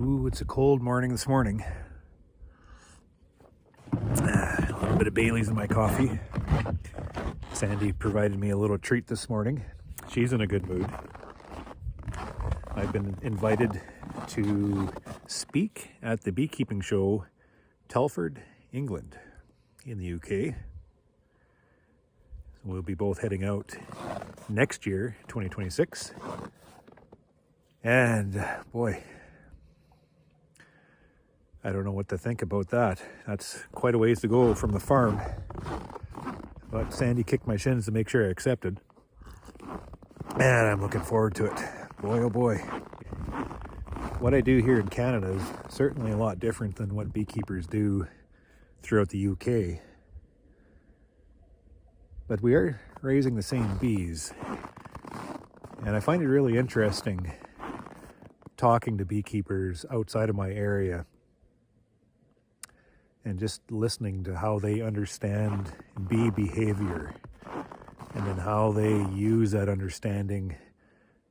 Ooh, it's a cold morning this morning. A little bit of Bailey's in my coffee. Sandy provided me a little treat this morning. She's in a good mood. I've been invited to speak at the beekeeping show, Telford, England, in the UK. So we'll be both heading out next year, 2026. And boy, I don't know what to think about that. That's quite a ways to go from the farm. But Sandy kicked my shins to make sure I accepted. And I'm looking forward to it. Boy, oh boy. What I do here in Canada is certainly a lot different than what beekeepers do throughout the UK. But we are raising the same bees. And I find it really interesting talking to beekeepers outside of my area and just listening to how they understand bee behavior and then how they use that understanding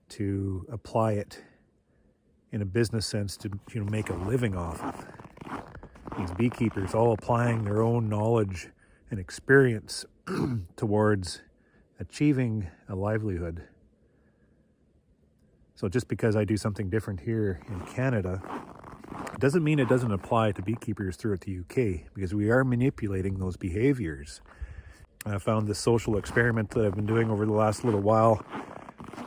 to apply it in a business sense to make a living off of. These beekeepers all applying their own knowledge and experience towards achieving a livelihood. So just because I do something different here in Canada doesn't mean it doesn't apply to beekeepers throughout the UK, because we are manipulating those behaviors. I found this social experiment that I've been doing over the last little while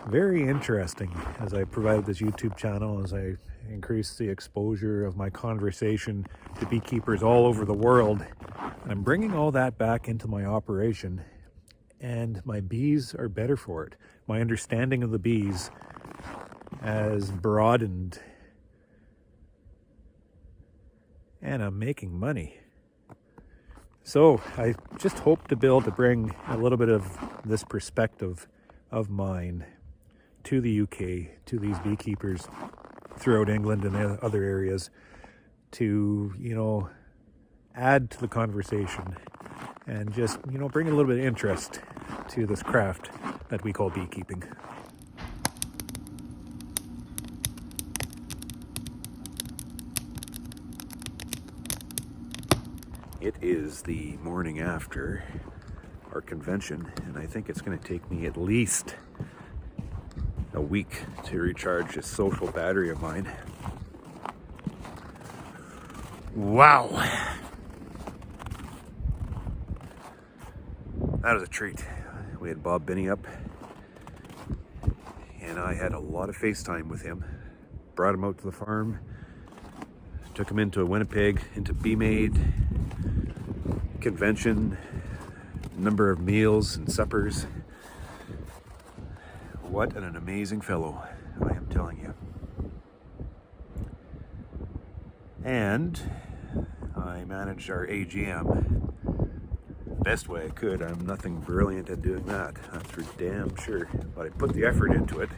very interesting as I provided this YouTube channel, as I increased the exposure of my conversation to beekeepers all over the world. I'm bringing all that back into my operation, and my bees are better for it. My understanding of the bees has broadened, and I'm making money. So I just hope to be able to bring a little bit of this perspective of mine to the UK, to these beekeepers throughout England and other areas, to, add to the conversation and just, bring a little bit of interest to this craft that we call beekeeping. It is the morning after our convention, and I think it's going to take me at least a week to recharge this social battery of mine. Wow. That was a treat. We had Bob Binney up, and I had a lot of FaceTime with him. Brought him out to the farm, took him into Winnipeg, into Bee Made convention, number of meals and suppers. What an amazing fellow, I am telling you. And I managed our AGM best way I could. I'm nothing brilliant at doing that, that's for damn sure. But I put the effort into it.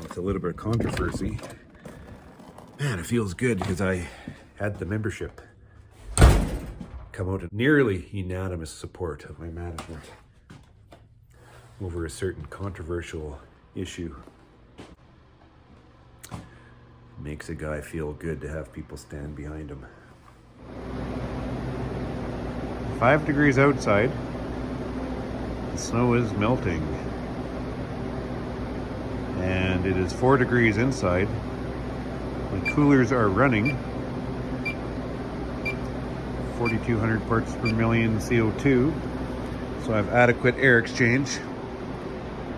With a little bit of controversy. Man, it feels good because I had the membership come out at nearly unanimous support of my management over a certain controversial issue. Makes a guy feel good to have people stand behind him. 5 degrees outside. The snow is melting. And it is 4 degrees inside. The coolers are running. 4,200 parts per million CO2. So I have adequate air exchange.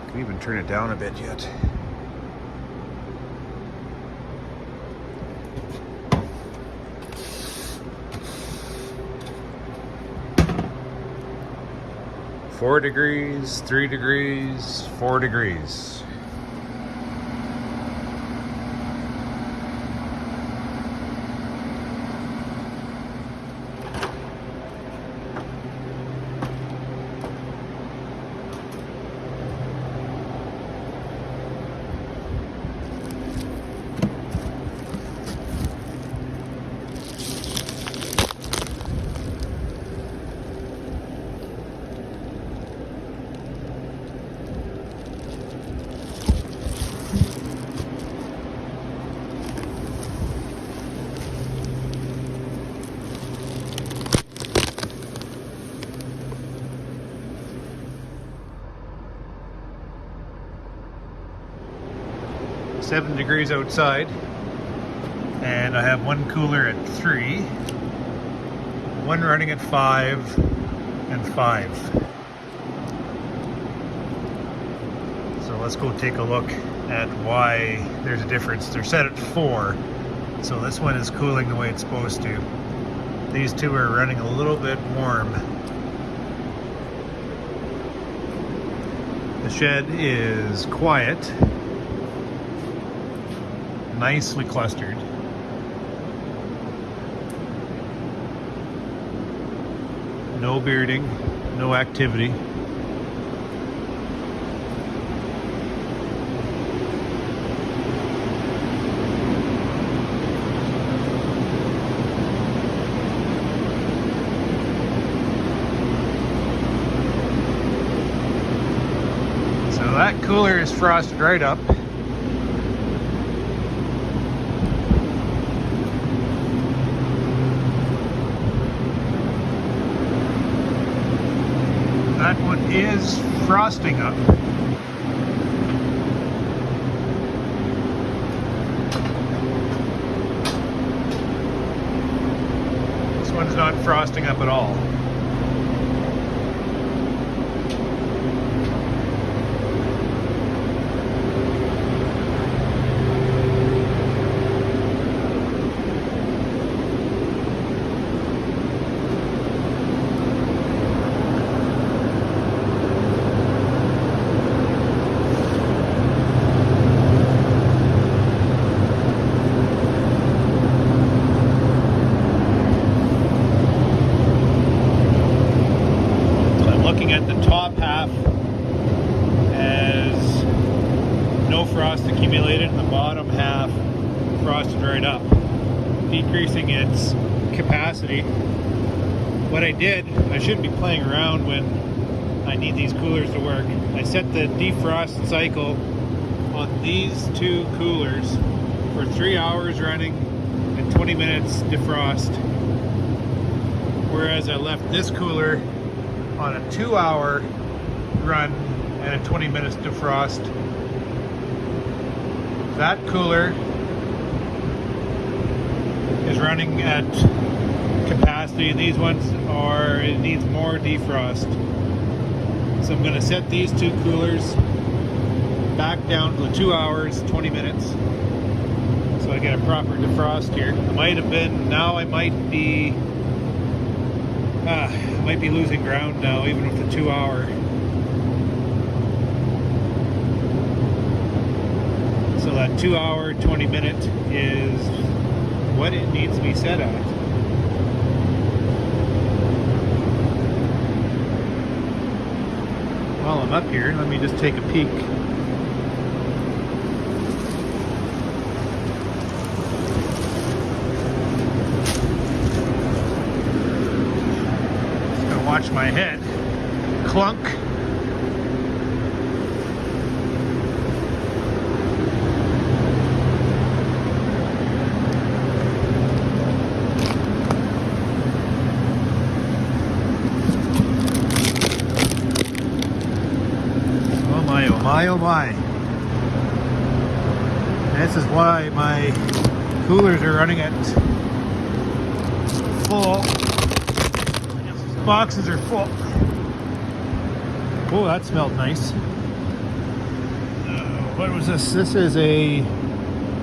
Can even turn it down a bit yet. Four degrees, 3 degrees, 4 degrees. 7 degrees outside, and I have one cooler at 3, one running at 5, and 5. So let's go take a look at why there's a difference. They're set at 4, so this one is cooling the way it's supposed to. These two are running a little bit warm. The shed is quiet, nicely clustered. No bearding, no activity. So that cooler is frosted right up. That one is frosting up. This one's not frosting up at all. Looking at the top half as no frost accumulated, and the bottom half frosted right up, decreasing its capacity. What I did, I shouldn't be playing around when I need these coolers to work. I set the defrost cycle on these two coolers for 3 hours running and 20 minutes defrost, whereas I left this cooler on a 2-hour run and a 20 minutes defrost. That cooler is running at capacity. These ones it needs more defrost. So I'm going to set these two coolers back down to 2 hours, 20 minutes. So I get a proper defrost here. I might be losing ground now, even with the 2 hour. So that 2 hour, 20 minute is what it needs to be set at. While I'm up here, let me just take a peek. Watch my head clunk. Oh my, oh my, oh my. This is why my coolers are running at full. Boxes are full. Oh, that smelled nice. What was this? This is a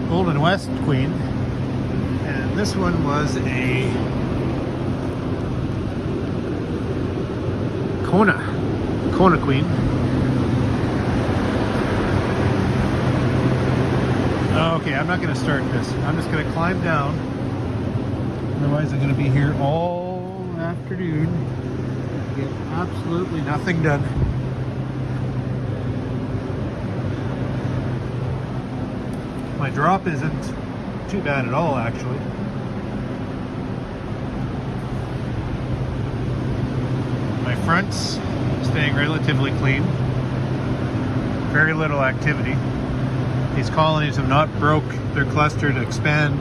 Golden West Queen, and this one was a Kona Queen. Okay, I'm not going to start this. I'm just going to climb down. Otherwise, I'm going to be here all afternoon. Get absolutely nothing done. My drop isn't too bad at all, actually. My front's staying relatively clean. Very little activity. These colonies have not broke their cluster to expand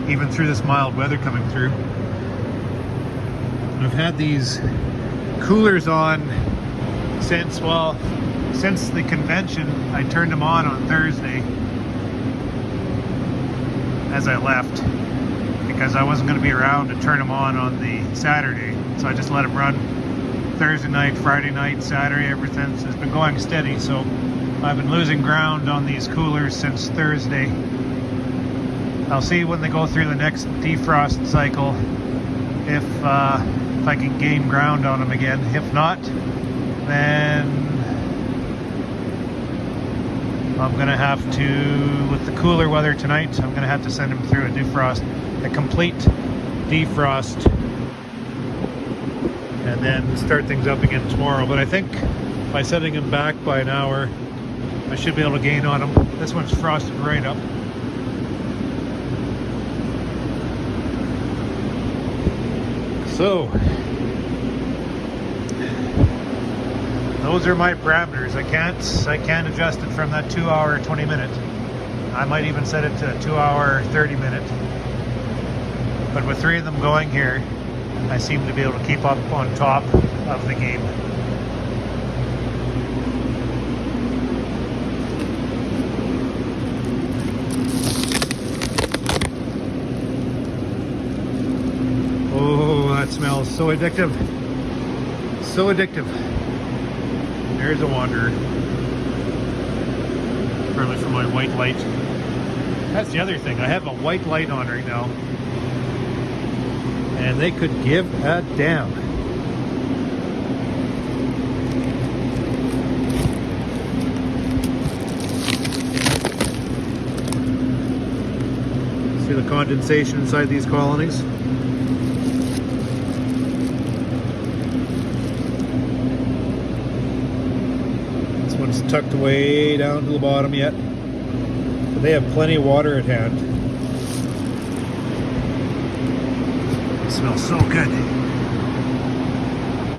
even through this mild weather coming through. I've had these coolers on since the convention. I turned them on Thursday, as I left because I wasn't going to be around to turn them on the Saturday. So I just let them run Thursday night, Friday night, Saturday, everything. So it's been going steady. So I've been losing ground on these coolers since Thursday. I'll see when they go through the next defrost cycle if I can gain ground on them again. If not, then I'm gonna have to, with the cooler weather tonight, I'm gonna have to send them through a defrost, a complete defrost, and then start things up again tomorrow. But I think by setting them back by an hour, I should be able to gain on them. This one's frosted right up. So those are my parameters. I can't adjust it from that 2 hour 20 minute. I might even set it to a 2 hour 30 minute. But with 3 of them going here, I seem to be able to keep up on top of the game. Oh, that smells so addictive. So addictive. There's a wanderer. Probably for my white light. That's the other thing. I have a white light on right now. And they could give a damn. See the condensation inside these colonies? One's tucked way down to the bottom yet, but they have plenty of water at hand. It smells so good.